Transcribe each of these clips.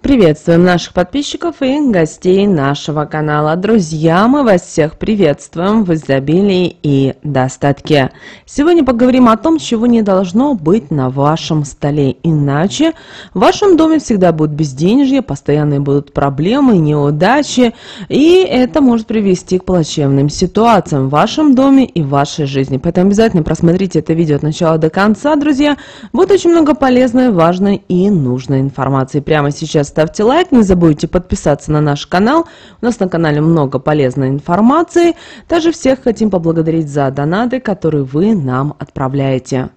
Приветствуем наших подписчиков и гостей нашего канала. Друзья, мы вас всех приветствуем в изобилии и достатке. Сегодня поговорим о том, чего не должно быть на вашем столе. Иначе в вашем доме всегда будет безденежье, постоянные будут проблемы, неудачи. И это может привести к плачевным ситуациям в вашем доме и в вашей жизни. Поэтому обязательно просмотрите это видео от начала до конца, друзья. Будет очень много полезной, важной и нужной информации. Прямо сейчас ставьте лайк, не забудьте подписаться на наш канал. У нас на канале много полезной информации. Также всех хотим поблагодарить за донаты, которые вы нам отправляете.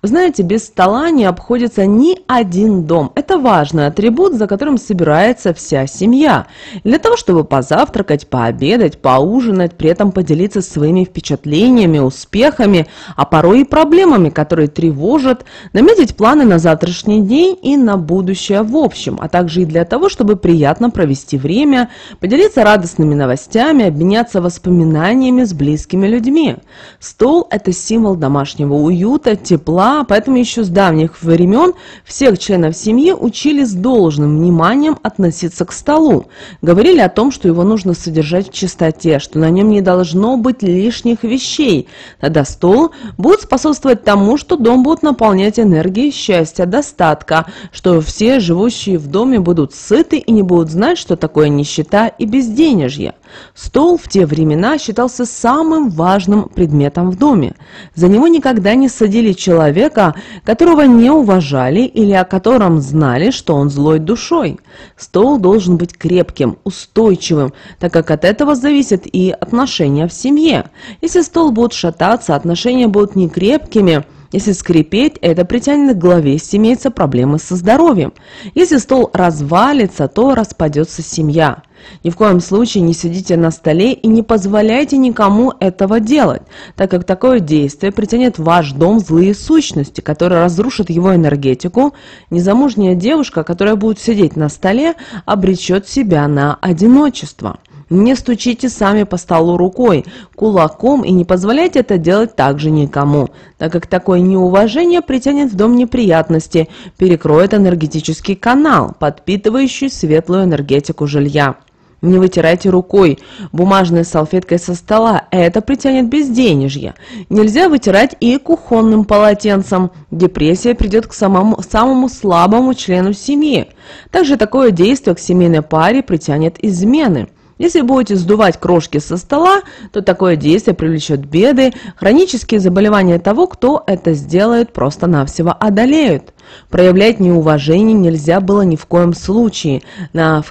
Вы знаете, без стола не обходится ни один дом. Это важный атрибут, за которым собирается вся семья. Для того, чтобы позавтракать, пообедать, поужинать, при этом поделиться своими впечатлениями, успехами, а порой и проблемами, которые тревожат, наметить планы на завтрашний день и на будущее в общем, а также и для того, чтобы приятно провести время, поделиться радостными новостями, обменяться воспоминаниями с близкими людьми. Стол – это символ домашнего уюта, тепла, поэтому еще с давних времен всех членов семьи учили с должным вниманием относиться к столу. Говорили о том, что его нужно содержать в чистоте, что на нем не должно быть лишних вещей. Тогда стол будет способствовать тому, что дом будет наполнять энергией счастья, достатка, что все живущие в доме будут сыты и не будут знать, что такое нищета и безденежье. Стол в те времена считался самым важным предметом в доме. За него никогда не садили человека, которого не уважали или о котором знали, что он злой душой. Стол должен быть крепким, устойчивым, так как от этого зависят и отношения в семье. Если стол будет шататься, отношения будут некрепкими. Если скрипеть, это притянет к главе, имеются проблемы со здоровьем. Если стол развалится, то распадется семья. Ни в коем случае не сидите на столе и не позволяйте никому этого делать, так как такое действие притянет в ваш дом злые сущности, которые разрушат его энергетику. Незамужняя девушка, которая будет сидеть на столе, обречет себя на одиночество. Не стучите сами по столу рукой, кулаком и не позволяйте это делать также никому, так как такое неуважение притянет в дом неприятности, перекроет энергетический канал, подпитывающий светлую энергетику жилья. Не вытирайте рукой, бумажной салфеткой со стола, это притянет безденежье. Нельзя вытирать и кухонным полотенцем, депрессия придет к самому слабому члену семьи. Также такое действие к семейной паре притянет измены. Если будете сдувать крошки со стола, то такое действие привлечет беды, хронические заболевания того, кто это сделает, просто-навсего одолеют. Проявлять неуважение нельзя было ни в коем случае. На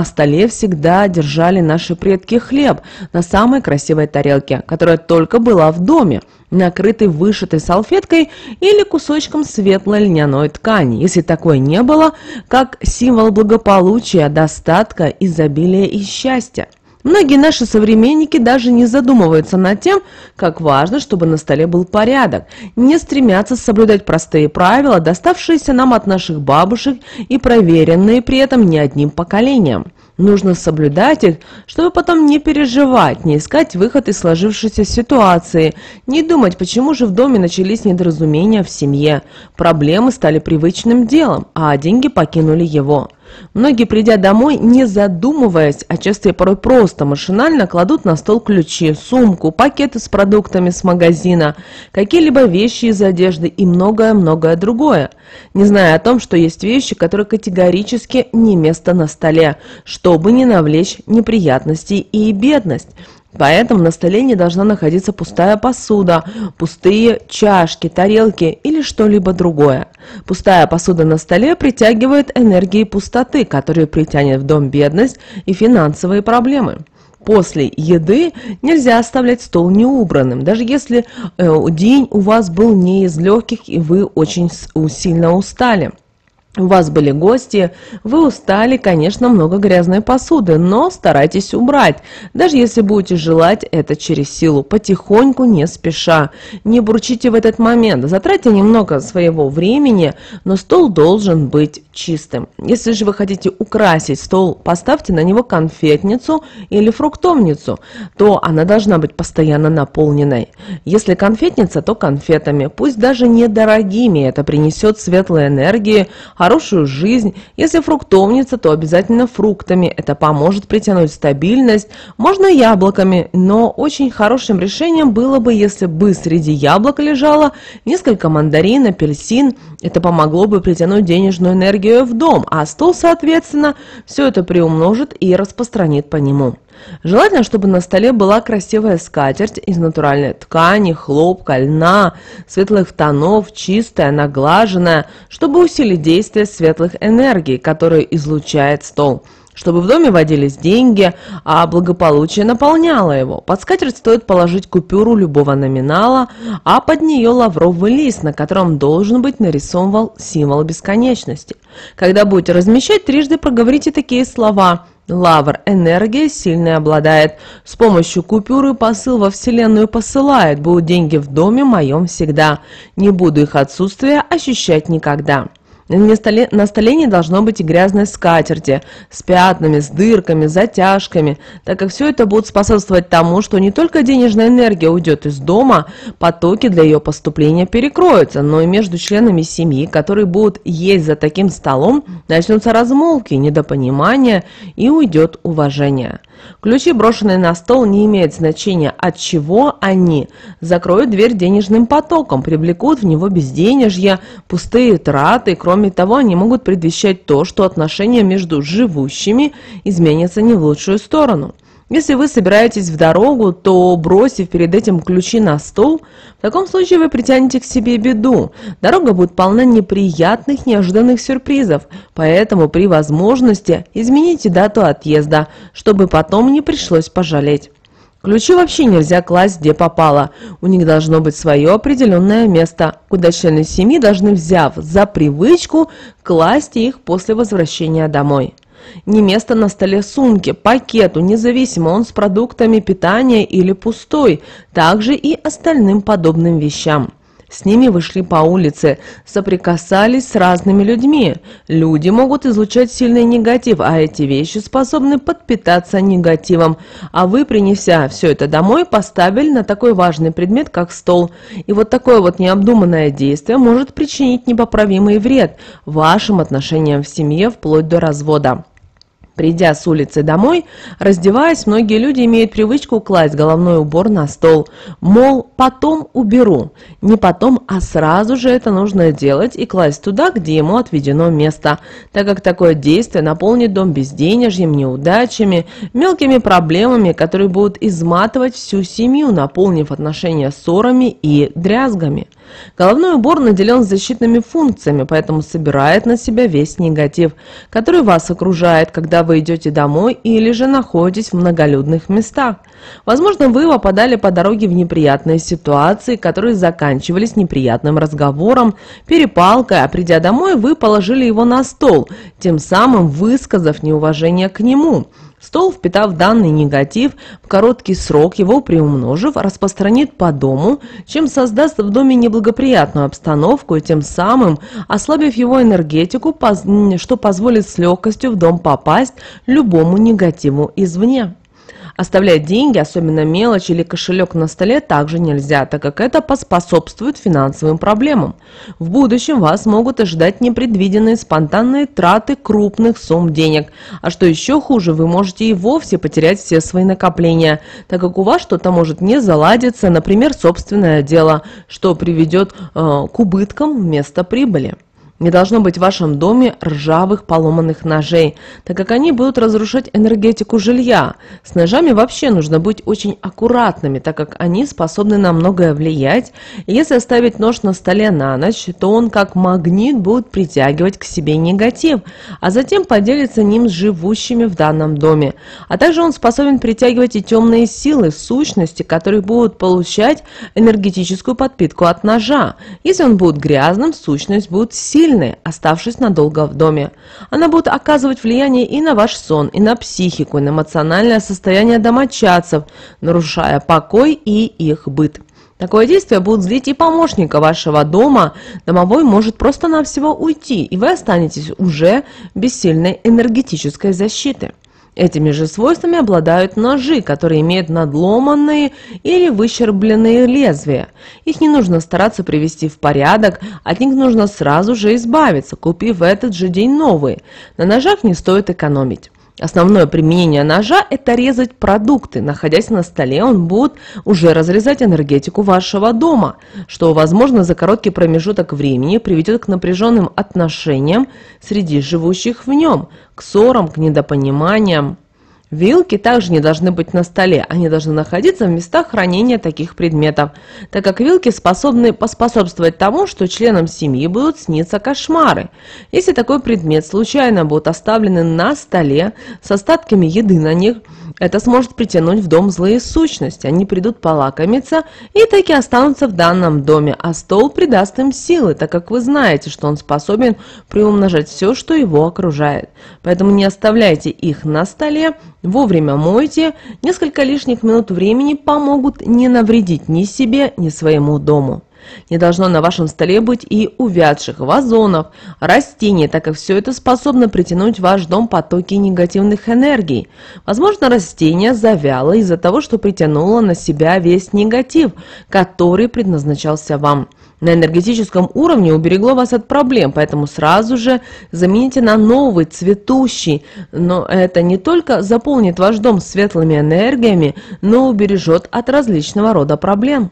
столе всегда держали наши предки хлеб на самой красивой тарелке, которая только была в доме, накрытый вышитой салфеткой или кусочком светлой льняной ткани. Если такое не было, как символ благополучия, достатка, изобилия и счастья. Многие наши современники даже не задумываются над тем, как важно, чтобы на столе был порядок, не стремятся соблюдать простые правила, доставшиеся нам от наших бабушек и проверенные при этом не одним поколением. Нужно соблюдать их, чтобы потом не переживать, не искать выход из сложившейся ситуации, не думать, почему же в доме начались недоразумения в семье, проблемы стали привычным делом, а деньги покинули его. Многие, придя домой, не задумываясь, а часто и порой просто машинально кладут на стол ключи, сумку, пакеты с продуктами с магазина, какие-либо вещи из одежды и многое-многое другое, не зная о том, что есть вещи, которые категорически не место на столе, чтобы не навлечь неприятностей и бедность. Поэтому на столе не должна находиться пустая посуда, пустые чашки, тарелки или что-либо другое. Пустая посуда на столе притягивает энергии пустоты, которые притянет в дом бедность и финансовые проблемы. После еды нельзя оставлять стол неубранным, даже если день у вас был не из легких и вы очень сильно устали. У вас были гости, вы устали, конечно, много грязной посуды, но старайтесь убрать, даже если будете желать это через силу, потихоньку, не спеша. Не бурчите в этот момент, затратьте немного своего времени, но стол должен быть чистым. Если же вы хотите украсить стол, поставьте на него конфетницу или фруктовницу, то она должна быть постоянно наполненной. Если конфетница, то конфетами, пусть даже недорогими, это принесет светлые энергии, хорошую жизнь. Если фруктовница, то обязательно фруктами. Это поможет притянуть стабильность. Можно яблоками, но очень хорошим решением было бы, если бы среди яблок лежало несколько мандарин, апельсин. Это помогло бы притянуть денежную энергию в дом, а стол, соответственно, все это приумножит и распространит по нему. Желательно, чтобы на столе была красивая скатерть из натуральной ткани, хлопка, льна, светлых тонов, чистая, наглаженная, чтобы усилить действие светлых энергий, которые излучает стол. Чтобы в доме водились деньги, а благополучие наполняло его. Под скатерть стоит положить купюру любого номинала, а под нее лавровый лист, на котором должен быть нарисован символ бесконечности. Когда будете размещать, трижды проговорите такие слова: «Лавр энергия сильной обладает, с помощью купюры посыл во вселенную посылает, будут деньги в доме моем всегда, не буду их отсутствия ощущать никогда». На столе не должно быть и грязной скатерти с пятнами, с дырками, затяжками, так как все это будет способствовать тому, что не только денежная энергия уйдет из дома, потоки для ее поступления перекроются, но и между членами семьи, которые будут есть за таким столом, начнутся размолвки, недопонимания и уйдет уважение. Ключи, брошенные на стол, не имеют значения, от чего они. Закроют дверь денежным потоком, привлекут в него безденежье, пустые траты. Кроме того, они могут предвещать то, что отношения между живущими изменятся не в лучшую сторону. Если вы собираетесь в дорогу, то, бросив перед этим ключи на стол, в таком случае вы притянете к себе беду. Дорога будет полна неприятных, неожиданных сюрпризов, поэтому при возможности измените дату отъезда, чтобы потом не пришлось пожалеть. Ключи вообще нельзя класть где попало. У них должно быть свое определенное место, куда члены семьи должны, взяв за привычку, класть их после возвращения домой. Не место на столе сумки, пакету, независимо он с продуктами питания или пустой, также и остальным подобным вещам. С ними вы шли по улице, соприкасались с разными людьми. Люди могут излучать сильный негатив, а эти вещи способны подпитаться негативом. А вы, принеся все это домой, поставили на такой важный предмет, как стол. И вот такое вот необдуманное действие может причинить непоправимый вред вашим отношениям в семье вплоть до развода. Придя с улицы домой, раздеваясь, многие люди имеют привычку класть головной убор на стол. Мол, потом уберу. Не потом, а сразу же это нужно делать и класть туда, где ему отведено место, так как такое действие наполнит дом безденежьем, неудачами, мелкими проблемами, которые будут изматывать всю семью, наполнив отношения ссорами и дрязгами. Головной убор наделен защитными функциями, поэтому собирает на себя весь негатив, который вас окружает, когда вы идете домой или же находитесь в многолюдных местах. Возможно, вы попадали по дороге в неприятные ситуации, которые заканчивались неприятным разговором, перепалкой, а придя домой, вы положили его на стол, тем самым высказав неуважение к нему. Стол, впитав данный негатив, в короткий срок его приумножив, распространит по дому, чем создаст в доме неблагоприятную обстановку и тем самым, ослабив его энергетику, что позволит с легкостью в дом попасть любому негативу извне. Оставлять деньги, особенно мелочь или кошелек на столе, также нельзя, так как это поспособствует финансовым проблемам. В будущем вас могут ожидать непредвиденные спонтанные траты крупных сумм денег. А что еще хуже, вы можете и вовсе потерять все свои накопления, так как у вас что-то может не заладиться, например, собственное дело, что приведет к убыткам вместо прибыли. Не должно быть в вашем доме ржавых поломанных ножей, так как они будут разрушать энергетику жилья. С ножами вообще нужно быть очень аккуратными, так как они способны на многое влиять. И если оставить нож на столе на ночь, то он как магнит будет притягивать к себе негатив, а затем поделиться ним с живущими в данном доме. А также он способен притягивать и темные силы, сущности, которые будут получать энергетическую подпитку от ножа. Если он будет грязным, сущность будет сильной, оставшись надолго в доме. Она будет оказывать влияние и на ваш сон, и на психику, и на эмоциональное состояние домочадцев, нарушая покой и их быт. Такое действие будет злить и помощника вашего дома. Домовой может просто-навсего уйти, и вы останетесь уже без сильной энергетической защиты. Этими же свойствами обладают ножи, которые имеют надломанные или выщербленные лезвия. Их не нужно стараться привести в порядок, от них нужно сразу же избавиться, купив в этот же день новые. На ножах не стоит экономить. Основное применение ножа – это резать продукты. Находясь на столе, он будет уже разрезать энергетику вашего дома, что, возможно, за короткий промежуток времени приведет к напряженным отношениям среди живущих в нем, к ссорам, к недопониманиям. Вилки также не должны быть на столе, они должны находиться в местах хранения таких предметов, так как вилки способны поспособствовать тому, что членам семьи будут сниться кошмары. Если такой предмет случайно будет оставлен на столе с остатками еды на них, это сможет притянуть в дом злые сущности, они придут полакомиться и таки останутся в данном доме, а стол придаст им силы, так как вы знаете, что он способен приумножать все, что его окружает. Поэтому не оставляйте их на столе, вовремя мойте, несколько лишних минут времени помогут не навредить ни себе, ни своему дому. Не должно на вашем столе быть и увядших вазонов, растений, так как все это способно притянуть в ваш дом потоки негативных энергий. Возможно, растение завяло из-за того, что притянуло на себя весь негатив, который предназначался вам. На энергетическом уровне уберегло вас от проблем, поэтому сразу же замените на новый, цветущий. Но это не только заполнит ваш дом светлыми энергиями, но убережет от различного рода проблем.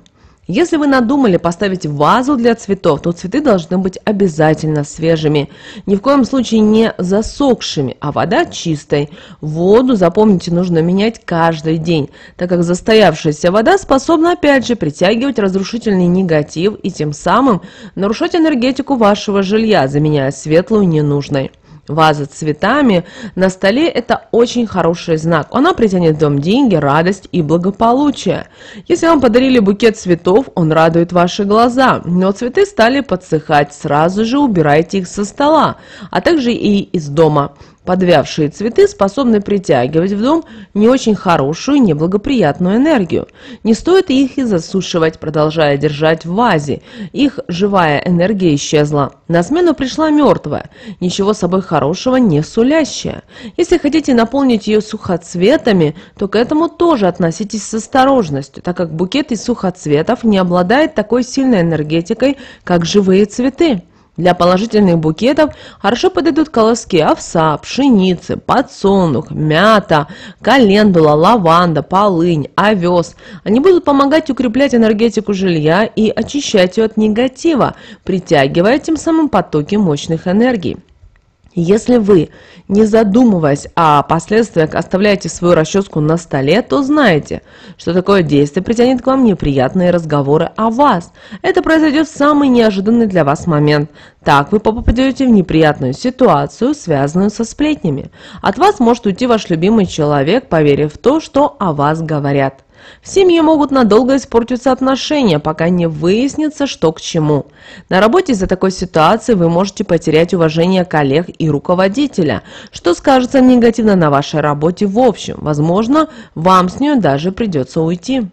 Если вы надумали поставить вазу для цветов, то цветы должны быть обязательно свежими, ни в коем случае не засохшими, а вода чистой. Воду, запомните, нужно менять каждый день, так как застоявшаяся вода способна опять же притягивать разрушительный негатив и тем самым нарушать энергетику вашего жилья, заменяя светлую ненужной. Ваза с цветами на столе – это очень хороший знак. Она притянет в дом деньги, радость и благополучие. Если вам подарили букет цветов, он радует ваши глаза, но цветы стали подсыхать, сразу же убирайте их со стола, а также и из дома. Подвявшие цветы способны притягивать в дом не очень хорошую, неблагоприятную энергию. Не стоит их и засушивать, продолжая держать в вазе. Их живая энергия исчезла. На смену пришла мертвая, ничего собой хорошего не сулящая. Если хотите наполнить ее сухоцветами, то к этому тоже относитесь с осторожностью, так как букет из сухоцветов не обладает такой сильной энергетикой, как живые цветы. Для положительных букетов хорошо подойдут колоски овса, пшеницы, подсолнух, мята, календула, лаванда, полынь, овес. Они будут помогать укреплять энергетику жилья и очищать ее от негатива, притягивая тем самым потоки мощных энергий. Если вы, не задумываясь о последствиях, оставляете свою расческу на столе, то знайте, что такое действие притянет к вам неприятные разговоры о вас. Это произойдет в самый неожиданный для вас момент. Так вы попадете в неприятную ситуацию, связанную со сплетнями. От вас может уйти ваш любимый человек, поверив в то, что о вас говорят. В семье могут надолго испортиться отношения, пока не выяснится, что к чему. На работе из-за такой ситуации вы можете потерять уважение коллег и руководителя, что скажется негативно на вашей работе в общем. Возможно, вам с нее даже придется уйти.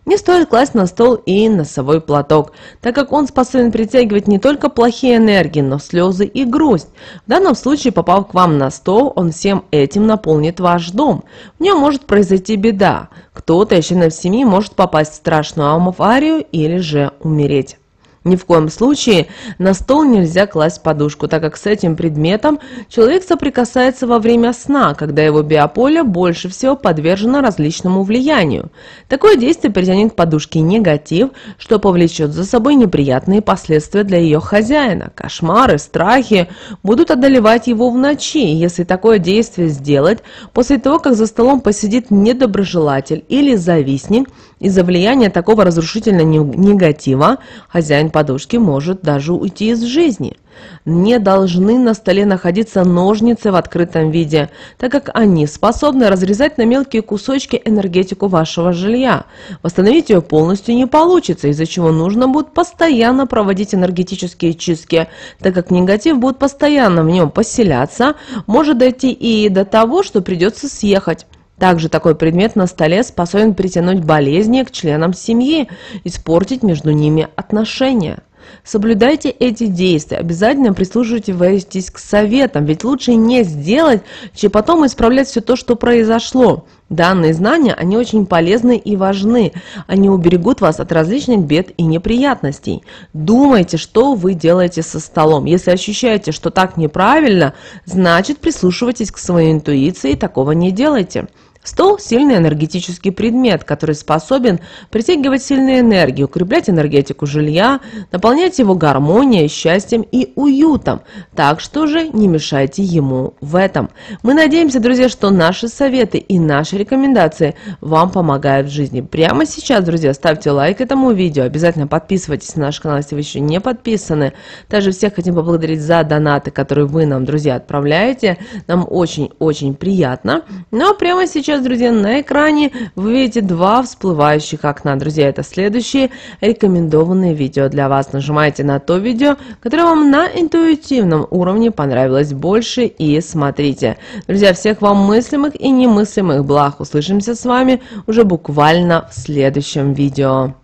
Не стоит класть на стол и носовой платок, так как он способен притягивать не только плохие энергии, но слезы и грусть. В данном случае, попав к вам на стол, он всем этим наполнит ваш дом. В нем может произойти беда. Кто-то из членов семьи может попасть в страшную аварию или же умереть. Ни в коем случае на стол нельзя класть подушку, так как с этим предметом человек соприкасается во время сна, когда его биополе больше всего подвержено различному влиянию. Такое действие притянет к подушке негатив, что повлечет за собой неприятные последствия для ее хозяина. Кошмары, страхи будут одолевать его в ночи. Если такое действие сделать после того, как за столом посидит недоброжелатель или завистник, из-за влияния такого разрушительного негатива хозяин подушки может даже уйти из жизни. Не должны на столе находиться ножницы в открытом виде, так как они способны разрезать на мелкие кусочки энергетику вашего жилья. Восстановить ее полностью не получится, из-за чего нужно будет постоянно проводить энергетические чистки, так как негатив будет постоянно в нем поселяться, может дойти и до того, что придется съехать. Также такой предмет на столе способен притянуть болезни к членам семьи, испортить между ними отношения. Соблюдайте эти действия, обязательно прислушивайтесь к советам, ведь лучше не сделать, чем потом исправлять все то, что произошло. Данные знания, они очень полезны и важны. Они уберегут вас от различных бед и неприятностей. Думайте, что вы делаете со столом. Если ощущаете, что так неправильно, значит прислушивайтесь к своей интуиции и такого не делайте. Стол – сильный энергетический предмет, который способен притягивать сильную энергию, укреплять энергетику жилья, наполнять его гармонией, счастьем и уютом. Так что же не мешайте ему в этом. Мы надеемся, друзья, что наши советы и наши рекомендации вам помогают в жизни. Прямо сейчас, друзья, ставьте лайк этому видео, обязательно подписывайтесь на наш канал, если вы еще не подписаны. Также всех хотим поблагодарить за донаты, которые вы нам, друзья, отправляете. Нам очень-очень приятно. Ну а прямо сейчас, друзья, на экране вы видите два всплывающих окна. Друзья, это следующие рекомендованные видео для вас. Нажимайте на то видео, которое вам на интуитивном уровне понравилось больше, и смотрите. Друзья, всех вам мыслимых и немыслимых благ. Услышимся с вами уже буквально в следующем видео.